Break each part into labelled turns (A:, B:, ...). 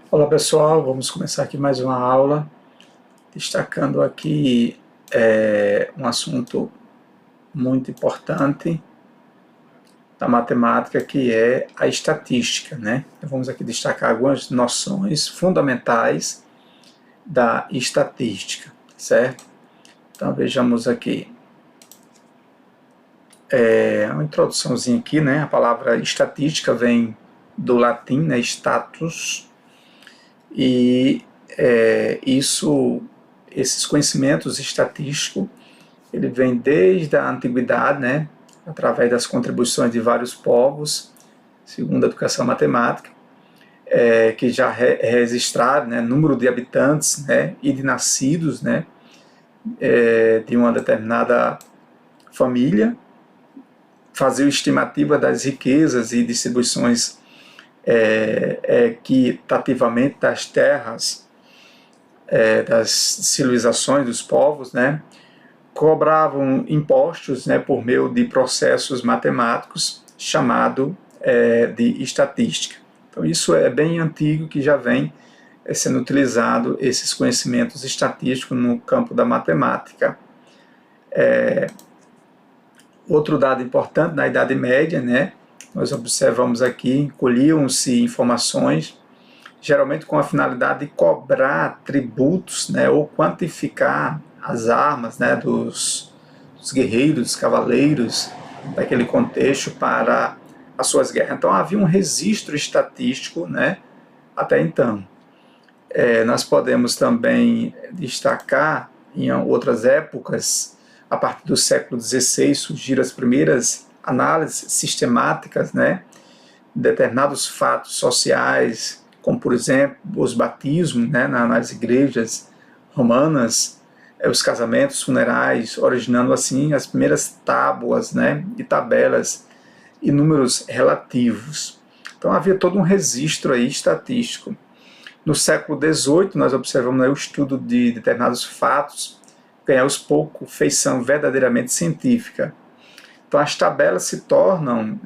A: Olá pessoal, vamos começar aqui mais uma aula, destacando aqui um assunto muito importante da matemática, que é a estatística, né? Vamos aqui destacar algumas noções fundamentais da estatística, certo? Então vejamos aqui, uma introduçãozinha aqui, né? A palavra estatística vem do latim, né? Status, e esses conhecimentos estatísticos, ele vem desde a antiguidade, né, através das contribuições de vários povos, segundo a educação matemática, que já registraram, né, número de habitantes, né, e de nascidos, né, de uma determinada família, fazer estimativa das riquezas e distribuições equitativamente das terras, das civilizações, dos povos, né, cobravam impostos, né, por meio de processos matemáticos chamado de estatística. Então isso é bem antigo, que já vem sendo utilizado esses conhecimentos estatísticos no campo da matemática. Outro dado importante, na Idade Média, né, nós observamos aqui, colhiam-se informações, geralmente com a finalidade de cobrar tributos, né, ou quantificar as armas, né, dos guerreiros, dos cavaleiros, daquele contexto para as suas guerras. Então havia um registro estatístico, né, até então. Nós podemos também destacar, em outras épocas, a partir do século XVI, surgiram as primeiras análises sistemáticas, né, de determinados fatos sociais, como, por exemplo, os batismos, né, nas igrejas romanas, os casamentos, funerais, originando assim as primeiras tábuas, né, e tabelas e números relativos. Então havia todo um registro aí estatístico. No século XVIII, nós observamos aí o estudo de determinados fatos ganhar aos poucos feição verdadeiramente científica. Então as tabelas se tornam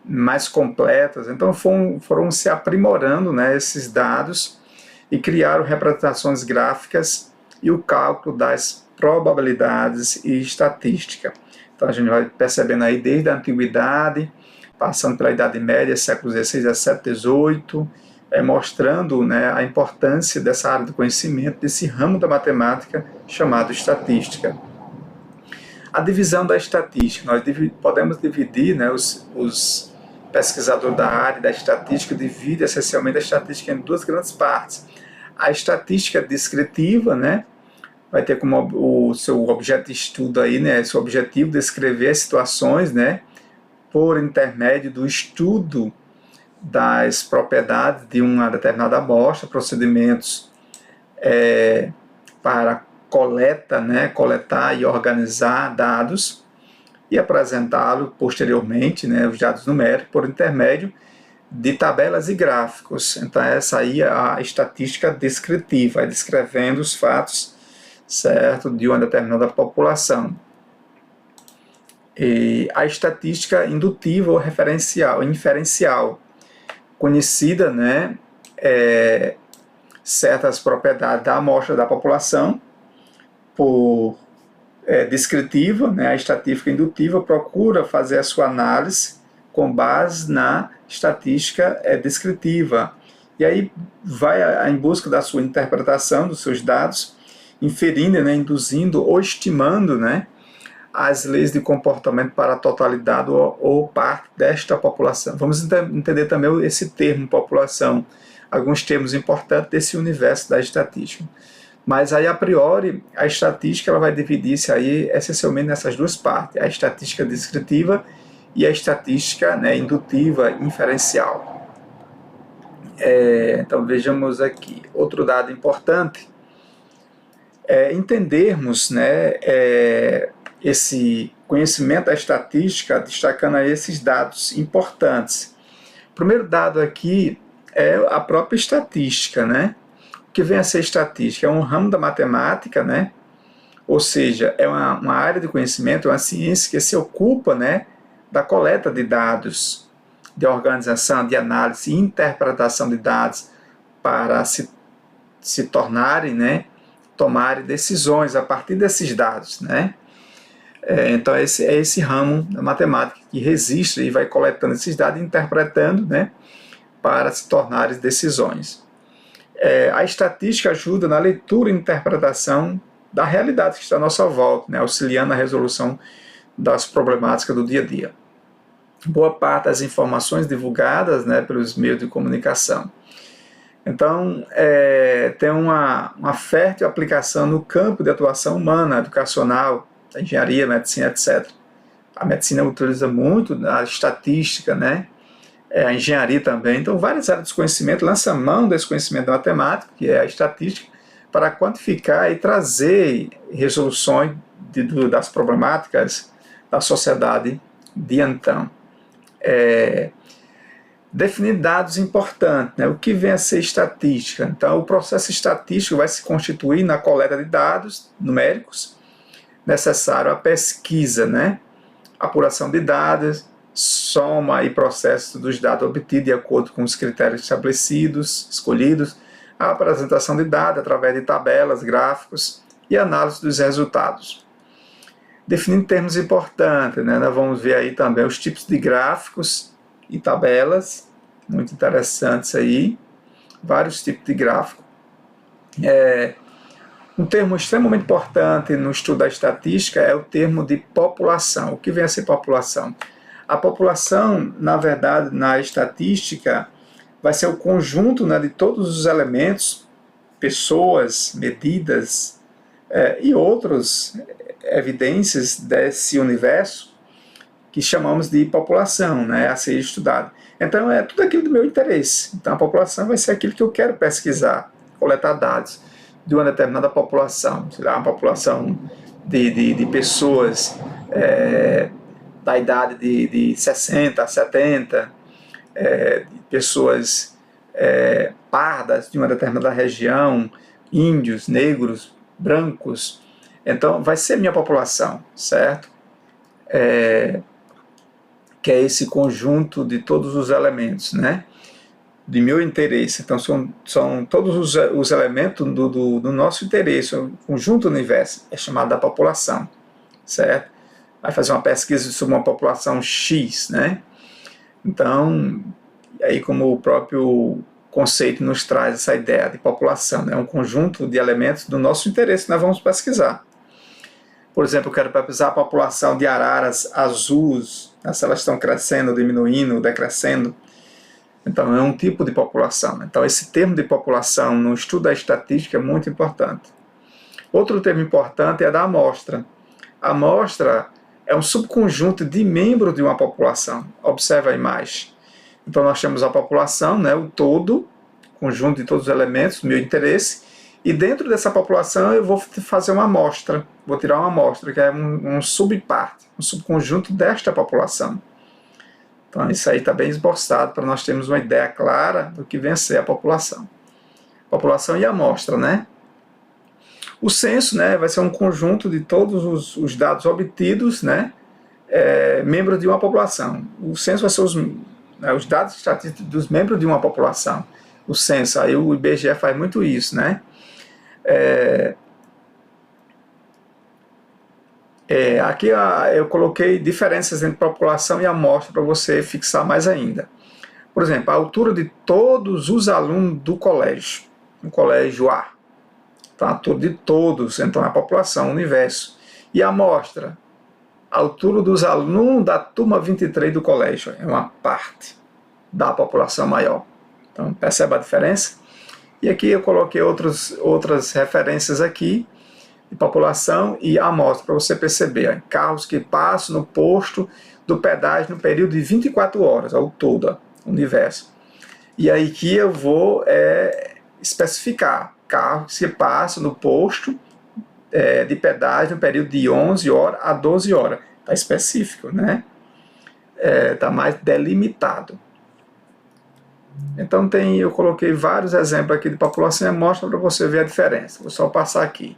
A: mais completas, então foram se aprimorando, né, esses dados, e criaram representações gráficas e o cálculo das probabilidades e estatística. Então a gente vai percebendo aí desde a antiguidade, passando pela Idade Média, século XVI, XVII, XVIII, mostrando, né, a importância dessa área do conhecimento, desse ramo da matemática chamado estatística. A divisão da estatística, nós podemos dividir, né, os pesquisadores da área da estatística dividem essencialmente a estatística em duas grandes partes. A estatística descritiva, né, vai ter como o seu objeto de estudo aí, né, seu objetivo descrever as situações, né, por intermédio do estudo das propriedades de uma determinada amostra, procedimentos para coleta, né, coletar e organizar dados e apresentá-lo posteriormente, né, os dados numéricos, por intermédio de tabelas e gráficos. Então essa aí é a estatística descritiva, descrevendo os fatos, certo, de uma determinada população. E a estatística indutiva ou inferencial, conhecida, né, certas propriedades da amostra da população por descritiva, né, a estatística indutiva procura fazer a sua análise com base na estatística descritiva. E aí vai em busca da sua interpretação dos seus dados, inferindo, né, induzindo ou estimando, né, as leis de comportamento para a totalidade ou parte desta população. Vamos entender também esse termo, população, alguns termos importantes desse universo da estatística. Mas aí, a priori, a estatística ela vai dividir-se aí essencialmente nessas duas partes, a estatística descritiva e a estatística, né, indutiva, inferencial. Então vejamos aqui, outro dado importante é entendermos, né, esse conhecimento da estatística, destacando aí esses dados importantes. O primeiro dado aqui é a própria estatística, né? O que vem a ser estatística? É um ramo da matemática, né? Ou seja, é uma área de conhecimento, uma ciência que se ocupa, né, da coleta de dados, de organização, de análise e interpretação de dados para se tornarem, né, tomarem decisões a partir desses dados, né? Então esse ramo da matemática que registra e vai coletando esses dados e interpretando, né, para se tornarem decisões. A estatística ajuda na leitura e interpretação da realidade que está à nossa volta, né, auxiliando na resolução das problemáticas do dia a dia. Boa parte das informações divulgadas, né, pelos meios de comunicação. Então, tem uma fértil aplicação no campo de atuação humana, educacional, da engenharia, medicina, etc. A medicina utiliza muito a estatística, né? A engenharia também. Então, várias áreas de conhecimento lançam mão desse conhecimento matemático, que é a estatística, para quantificar e trazer resoluções das problemáticas da sociedade de então. Definir dados importantes, né? O que vem a ser estatística? Então, o processo estatístico vai se constituir na coleta de dados numéricos necessário à pesquisa, né? Apuração de dados, soma e processo dos dados obtidos de acordo com os critérios escolhidos, a apresentação de dados através de tabelas, gráficos e análise dos resultados. Definindo termos importantes, né? Nós vamos ver aí também os tipos de gráficos e tabelas, muito interessantes aí, vários tipos de gráfico. Um termo extremamente importante no estudo da estatística é o termo de população. O que vem a ser população? A população, na verdade, na estatística, vai ser o conjunto, né, de todos os elementos, pessoas, medidas e outras evidências desse universo que chamamos de população, né, a ser estudado. Então, é tudo aquilo do meu interesse. Então, a população vai ser aquilo que eu quero pesquisar, coletar dados de uma determinada população, sei lá, uma população de pessoas da idade de 60 a 70, de pessoas pardas de uma determinada região, índios, negros, brancos. Então, vai ser minha população, certo? Que é esse conjunto de todos os elementos, né? De meu interesse. Então, são todos os elementos do nosso interesse, o conjunto do universo, é chamado da população, certo? Vai fazer uma pesquisa sobre uma população X, né? Então, aí como o próprio conceito nos traz essa ideia de população, né? Um conjunto de elementos do nosso interesse que nós vamos pesquisar. Por exemplo, eu quero pesquisar a população de araras azuis, né? Se elas estão crescendo, diminuindo, decrescendo. Então, é um tipo de população. Então, esse termo de população no estudo da estatística é muito importante. Outro termo importante é da amostra. A amostra é um subconjunto de membros de uma população. Observa a imagem. Então, nós temos a população, né, o todo, conjunto de todos os elementos do meu interesse, e dentro dessa população eu vou fazer uma amostra, vou tirar uma amostra, que é um subparte, um subconjunto desta população. Então, isso aí está bem esboçado para nós termos uma ideia clara do que vem a ser a população. População e amostra, né? O censo, né, vai ser um conjunto de todos os dados obtidos, né, membros de uma população. O censo vai ser os dados estatísticos dos membros de uma população. O censo, aí o IBGE faz muito isso, né? Aqui eu coloquei diferenças entre população e amostra para você fixar mais ainda. Por exemplo, a altura de todos os alunos do colégio, no colégio A. Então, a altura de todos, então a população, o universo. E a amostra, a altura dos alunos da turma 23 do colégio, é uma parte da população maior. Então, percebe a diferença? E aqui eu coloquei outras referências aqui, de população e amostra, para você perceber. Carros que passam no posto do pedágio no período de 24 horas, ao todo, universo. E aí que eu vou especificar carros que passam no posto de pedágio no período de 11 horas a 12 horas. Está específico, né? Está mais delimitado. Então eu coloquei vários exemplos aqui de população e amostra para você ver a diferença. Vou só passar aqui.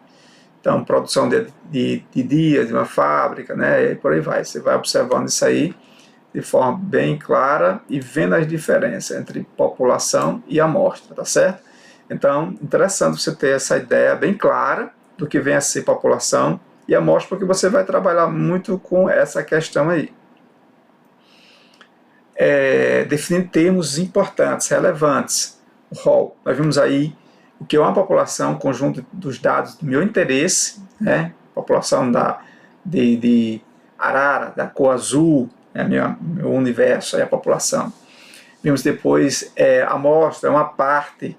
A: Então, produção de dias de uma fábrica, né, e por aí vai. Você vai observando isso aí de forma bem clara e vendo as diferenças entre população e amostra, tá certo? Então, interessante você ter essa ideia bem clara do que vem a ser população e amostra, porque você vai trabalhar muito com essa questão aí. Definir termos importantes, relevantes. O rol, nós vimos aí o que é uma população, um conjunto dos dados do meu interesse, né? População de arara, da cor azul, né? Meu universo é a população. Vimos depois a amostra, uma parte,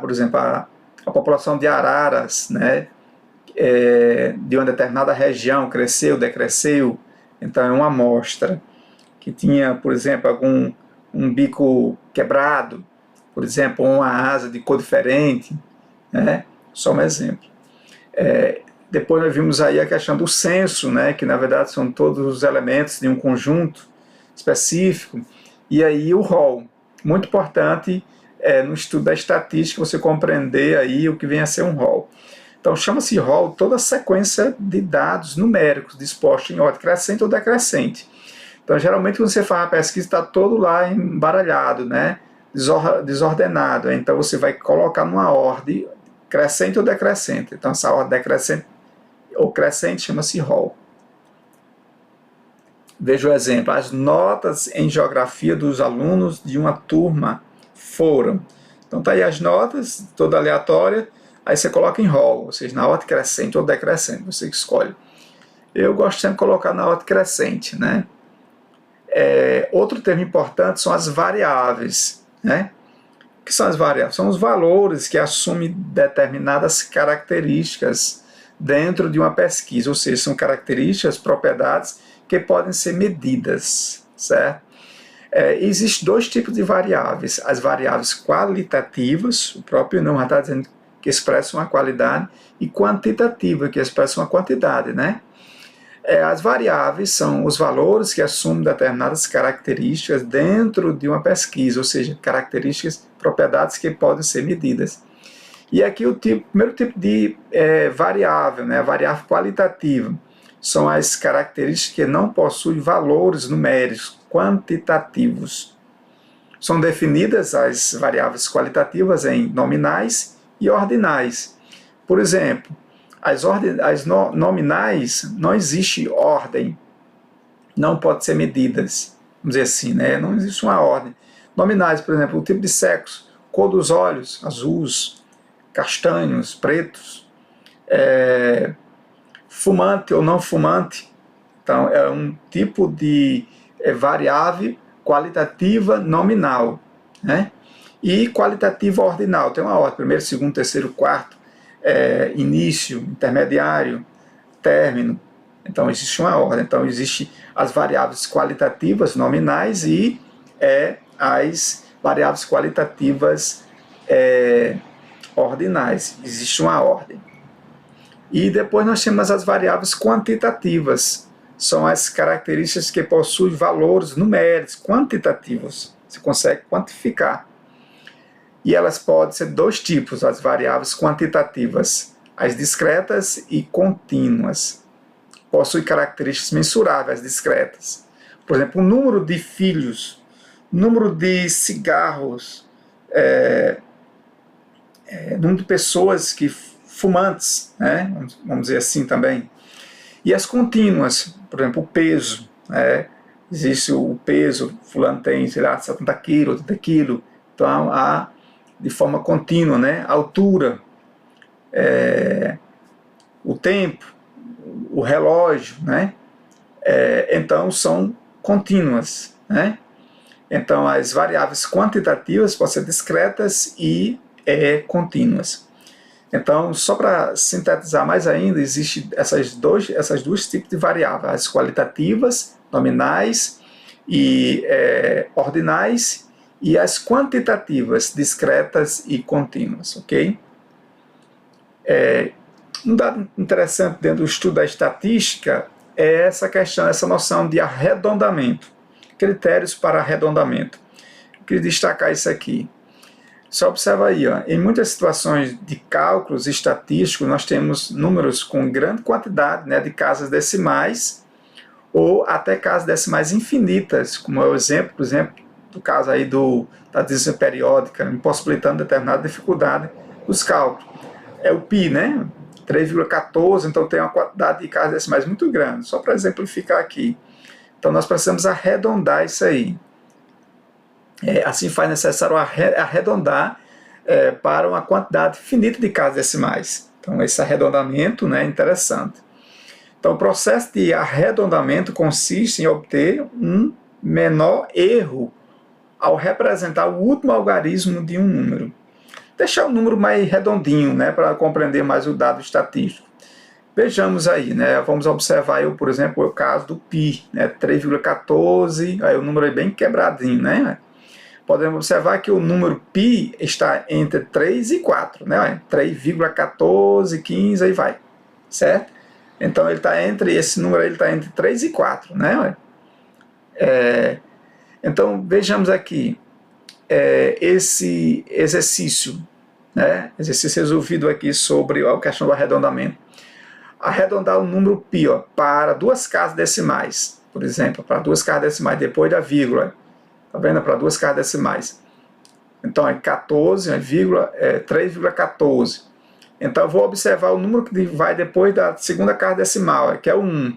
A: por exemplo, a população de araras, né? De uma determinada região cresceu, decresceu, então é uma amostra que tinha, por exemplo, um bico quebrado, por exemplo, uma asa de cor diferente, né? Só um exemplo. Depois nós vimos aí a questão do censo, né? Que na verdade são todos os elementos de um conjunto específico, e aí o rol, muito importante no estudo da estatística, você compreender aí o que vem a ser um rol. Então chama-se rol toda a sequência de dados numéricos dispostos em ordem crescente ou decrescente. Então geralmente quando você faz a pesquisa está todo lá embaralhado, né? Desordenado, então você vai colocar numa ordem crescente ou decrescente. Então essa ordem decrescente ou crescente chama-se rol. Veja o exemplo, as notas em geografia dos alunos de uma turma foram. Então tá aí as notas, toda aleatória, aí você coloca em rol, ou seja, na ordem crescente ou decrescente, você que escolhe. Eu gosto sempre de colocar na ordem crescente, né? Outro termo importante são as variáveis, né? O que são as variáveis? São os valores que assumem determinadas características dentro de uma pesquisa, ou seja, são características, propriedades que podem ser medidas, certo? Existem dois tipos de variáveis, as variáveis qualitativas, o próprio nome já está dizendo que expressam uma qualidade, e quantitativa, que expressam uma quantidade, né? As variáveis são os valores que assumem determinadas características dentro de uma pesquisa, ou seja, características, propriedades que podem ser medidas. E aqui o primeiro tipo de variável, né, a variável qualitativa, são as características que não possuem valores numéricos quantitativos. São definidas as variáveis qualitativas em nominais e ordinais. Por exemplo, as nominais, não existe ordem, não pode ser medidas, vamos dizer assim, né? Não existe uma ordem. Nominais, por exemplo, o tipo de sexo, cor dos olhos, azuis, castanhos, pretos, fumante ou não fumante. Então, é um tipo de variável qualitativa nominal, né? E qualitativa ordinal, tem uma ordem, primeiro, segundo, terceiro, quarto, início, intermediário, término. Então existe uma ordem. Então existe as variáveis qualitativas nominais e as variáveis qualitativas ordinais. Existe uma ordem. E depois nós temos as variáveis quantitativas. São as características que possuem valores numéricos, quantitativos. Você consegue quantificar. E elas podem ser dois tipos, as variáveis quantitativas, as discretas e contínuas. Possuem características mensuráveis, discretas. Por exemplo, o número de filhos, número de cigarros, número de pessoas fumantes, né? Vamos dizer assim também. E as contínuas, por exemplo, o peso. Existe o peso, fulano tem, sei lá, 70 quilos, 80 quilos. Então, de forma contínua, né? A altura, o tempo, o relógio, né? Então são contínuas, né? Então as variáveis quantitativas podem ser discretas e contínuas. Então, só para sintetizar mais ainda, existem essas duas tipos de variáveis, as qualitativas, nominais e ordinais, e as quantitativas, discretas e contínuas, ok? Um dado interessante dentro do estudo da estatística é essa questão, essa noção de arredondamento, critérios para arredondamento. Eu queria destacar isso aqui. Só observa aí, em muitas situações de cálculos estatísticos, nós temos números com grande quantidade, né, de casas decimais, ou até casas decimais infinitas, como é o exemplo, por exemplo, no caso aí da distância periódica, impossibilitando determinada dificuldade dos cálculos. É o π, né? 3,14, então tem uma quantidade de casas decimais muito grande, só para exemplificar aqui. Então nós precisamos arredondar isso aí. Assim faz necessário arredondar para uma quantidade finita de casas decimais. Então esse arredondamento, né, é interessante. Então o processo de arredondamento consiste em obter um menor erro ao representar o último algarismo de um número. Deixar o número mais redondinho, né, para compreender mais o dado estatístico. Vejamos aí, né, vamos observar, por exemplo, o caso do π, né, 3,14, aí o número é bem quebradinho, né? Podemos observar que o número π está entre 3 e 4, né? 3,14, 15, aí vai, certo? Então ele está esse número aí está entre 3 e 4, né? Então vejamos aqui esse exercício, né? Exercício resolvido aqui sobre a questão do arredondamento. Arredondar o número π para duas casas decimais, por exemplo, para duas casas decimais depois da vírgula. Está vendo? Para duas casas decimais. Então é 14, 3,14. Então eu vou observar o número que vai depois da segunda casa decimal, que é o 1.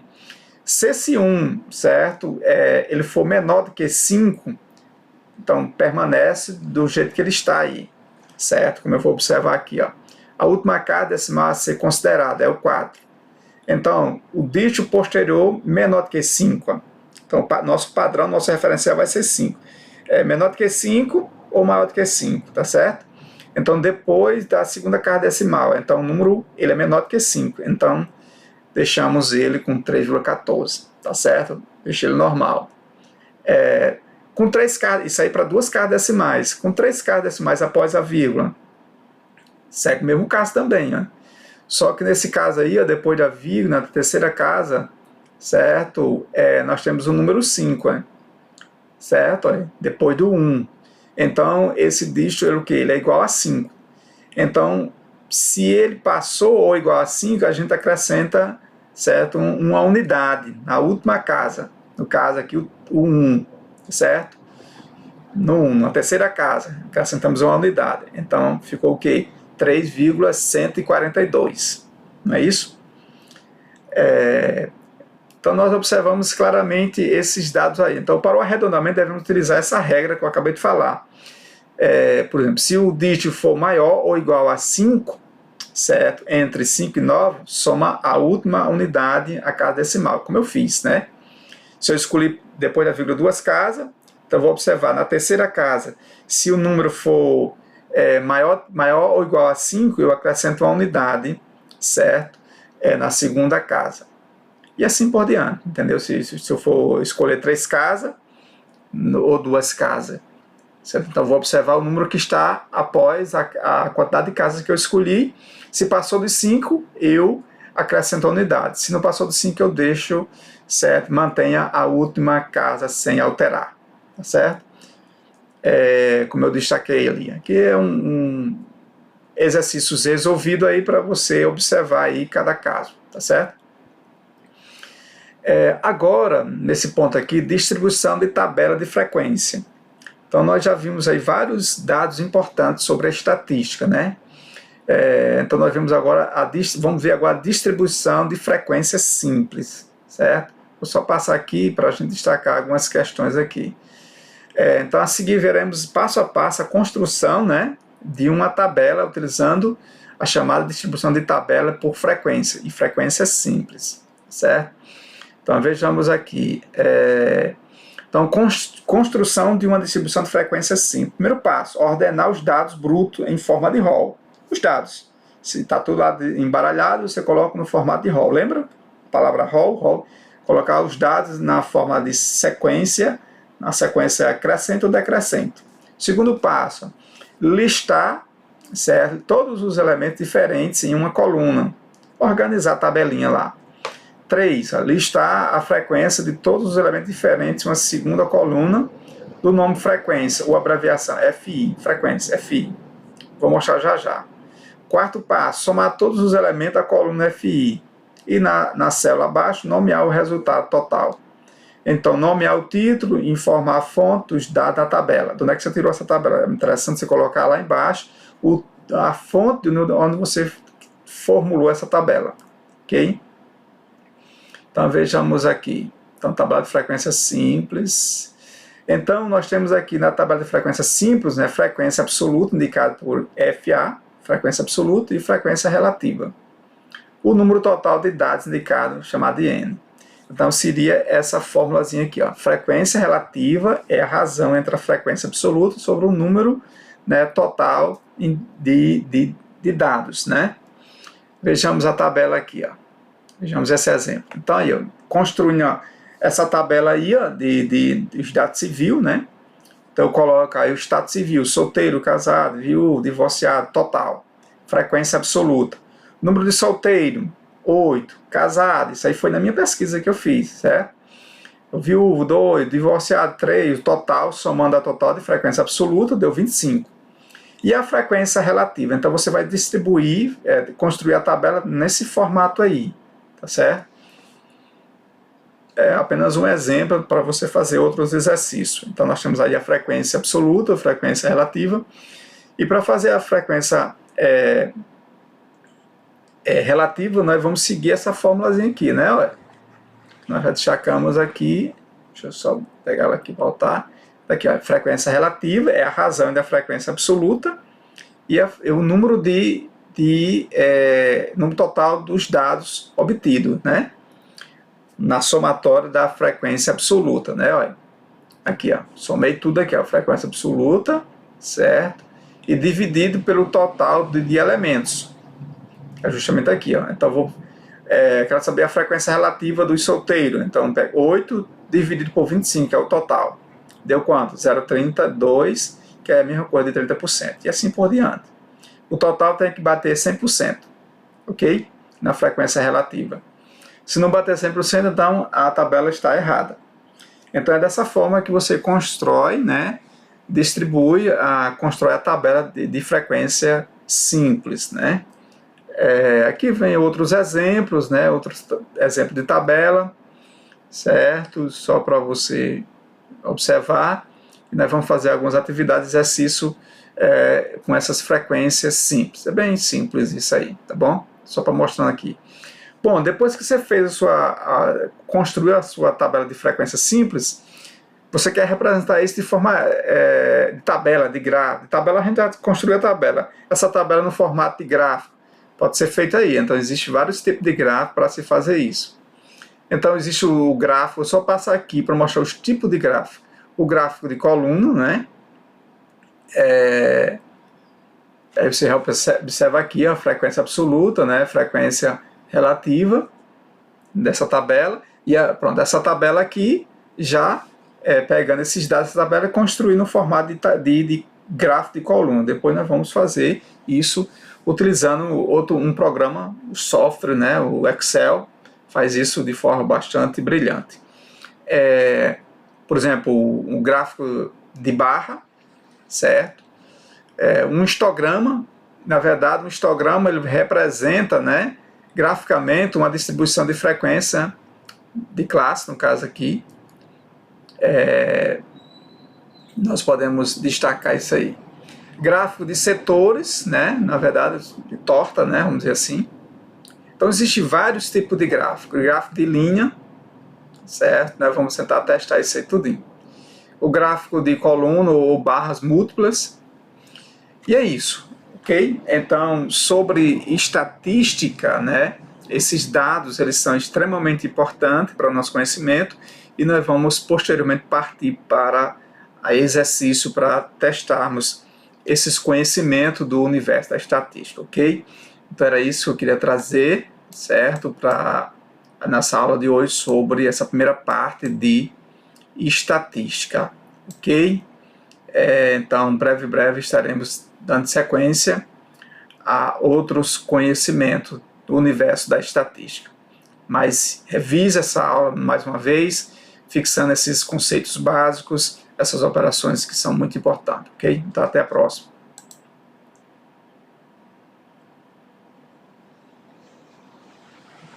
A: Se esse 1, certo, ele for menor do que 5, então permanece do jeito que ele está aí, certo? Como eu vou observar aqui, ó. A última casa decimal a ser considerada é o 4. Então, o dígito posterior menor do que 5, ó. Então, nosso padrão, nossa referencial vai ser 5. Menor do que 5 ou maior do que 5, tá certo? Então, depois da segunda casa decimal, então o número ele é menor do que 5. Então, deixamos ele com 3,14, tá certo? Deixei ele normal. Com 3 casas, isso aí para duas casas decimais. Com 3 casas decimais após a vírgula, segue o mesmo caso também, né? Só que nesse caso aí, depois da vírgula, na terceira casa, certo? Nós temos o número 5, né? Certo? Depois do 1. Então, esse dígito ele é igual a 5. Então, se ele passou ou igual a 5, a gente acrescenta, certo? Uma unidade na última casa. No caso aqui, o 1, certo? No 1, na terceira casa, acrescentamos uma unidade. Então, ficou o quê? 3,142. Não é isso? Então, nós observamos claramente esses dados aí. Então, para o arredondamento, devemos utilizar essa regra que eu acabei de falar. Por exemplo, se o dígito for maior ou igual a 5, certo? Entre 5 e 9, soma a última unidade a cada decimal, como eu fiz, né? Se eu escolhi depois da vírgula duas casas, então eu vou observar na terceira casa, se o número for maior ou igual a 5, eu acrescento uma unidade, certo? Na segunda casa. E assim por diante, entendeu? Se eu for escolher 3 casas ou 2 casas, certo? Então, vou observar o número que está após a quantidade de casas que eu escolhi. Se passou de 5, eu acrescento a unidade. Se não passou de 5, eu deixo, certo? Mantenha a última casa sem alterar, tá certo? Como eu destaquei ali. Aqui é um exercício resolvido aí para você observar aí cada caso, tá certo? Agora, nesse ponto aqui, distribuição de tabela de frequência. Então, nós já vimos aí vários dados importantes sobre a estatística, né? Então, nós vimos agora vamos ver agora a distribuição de frequência simples, certo? Vou só passar aqui para a gente destacar algumas questões aqui. Então, a seguir veremos passo a passo a construção, né, de uma tabela utilizando a chamada distribuição de tabela por frequência, e frequência simples, certo? Então, vejamos aqui. Então, construção de uma distribuição de frequência simples. Primeiro passo, ordenar os dados brutos em forma de rol. Os dados. Se está tudo lá embaralhado, você coloca no formato de rol. Lembra? A palavra rol. Colocar os dados na forma de sequência, na sequência crescente ou decrescente. Segundo passo, listar, certo, todos os elementos diferentes em uma coluna. Organizar a tabelinha lá. 3. Listar a frequência de todos os elementos diferentes em uma segunda coluna do nome frequência, ou abreviação FI, frequência, FI. Vou mostrar já. Quarto passo, somar todos os elementos da coluna FI e na célula abaixo, nomear o resultado total. Então, nomear o título, informar a fonte dos dados da tabela. De onde é que você tirou essa tabela? É interessante você colocar lá embaixo a fonte onde você formulou essa tabela. Ok? Então, vejamos aqui. Então, tabela de frequência simples. Então, nós temos aqui na tabela de frequência simples, né, frequência absoluta, indicada por FA, frequência absoluta, e frequência relativa. O número total de dados indicado, chamado de N. Então, seria essa formulazinha aqui, ó. Frequência relativa é a razão entre a frequência absoluta sobre o número, né, total de dados, né? Vejamos a tabela aqui, ó. Vejamos esse exemplo. Então, aí, ó, construindo essa tabela aí, ó, de estado civil, né? Então, eu coloco aí o estado civil, solteiro, casado, viúvo, divorciado, total. Frequência absoluta. Número de solteiro, 8. Casado, isso aí foi na minha pesquisa que eu fiz, certo? Viúvo, 2. Divorciado, 3. O total, somando a total de frequência absoluta, deu 25. E a frequência relativa? Então, você vai distribuir, construir a tabela nesse formato aí, tá certo? É apenas um exemplo para você fazer outros exercícios. Então, nós temos aí a frequência absoluta, a frequência relativa. E para fazer a frequência relativa, nós vamos seguir essa formulazinha aqui, né? Olha, nós já destacamos aqui, deixa eu só pegar ela aqui e voltar. Aqui, ó, a frequência relativa é a razão da frequência absoluta e o número número total dos dados obtidos, né? Na somatória da frequência absoluta, né? Olha, aqui, ó, somei tudo aqui, ó, a frequência absoluta, certo? E dividido pelo total de elementos. É justamente aqui, ó. Então, quero saber a frequência relativa dos solteiros. Então, pego 8 dividido por 25, que é o total. Deu quanto? 0,32, que é a mesma coisa de 30%. E assim por diante. O total tem que bater 100%, ok? Na frequência relativa. Se não bater 100%, então a tabela está errada. Então, é dessa forma que você constrói, né? Constrói a tabela de frequência simples, né? Aqui vem outros exemplos, né? Outros exemplos de tabela, certo? Só para você observar. E nós vamos fazer algumas atividades de exercício com essas frequências simples. É bem simples isso aí, tá bom? Só para mostrar aqui. Bom, depois que você fez construiu a sua tabela de frequência simples, você quer representar isso de forma de tabela, de gráfico. De tabela, a gente já construiu a tabela. Essa tabela no formato de gráfico pode ser feita aí. Então, existem vários tipos de gráfico para se fazer isso. Então, existe o gráfico, eu só passar aqui para mostrar os tipos de gráfico. O gráfico de coluna, né? Aí você observa aqui a frequência absoluta, né? Frequência relativa dessa tabela. E pronto, essa tabela aqui já pegando esses dados da tabela e construindo no formato de gráfico de coluna. Depois nós vamos fazer isso utilizando um programa, o software, né, o Excel, faz isso de forma bastante brilhante. Por exemplo, um gráfico de barra, certo? Um histograma, na verdade, um histograma ele representa, né, graficamente uma distribuição de frequência de classe, no caso aqui. Nós podemos destacar isso aí. Gráfico de setores, né? Na verdade, de torta, né? Vamos dizer assim. Então, existem vários tipos de gráfico. Gráfico de linha, certo? Nós vamos tentar testar isso aí tudinho. O gráfico de coluna ou barras múltiplas. E é isso, ok? Então, sobre estatística, né? Esses dados, eles são extremamente importantes para o nosso conhecimento e nós vamos posteriormente partir para exercício para testarmos esses conhecimentos do universo da estatística, ok? Então era isso que eu queria trazer, certo? Para nessa aula de hoje sobre essa primeira parte de estatística, ok? Então, breve estaremos dando sequência a outros conhecimentos do universo da estatística. Mas revise essa aula mais uma vez, fixando esses conceitos básicos, essas operações que são muito importantes, ok? Então até a próxima.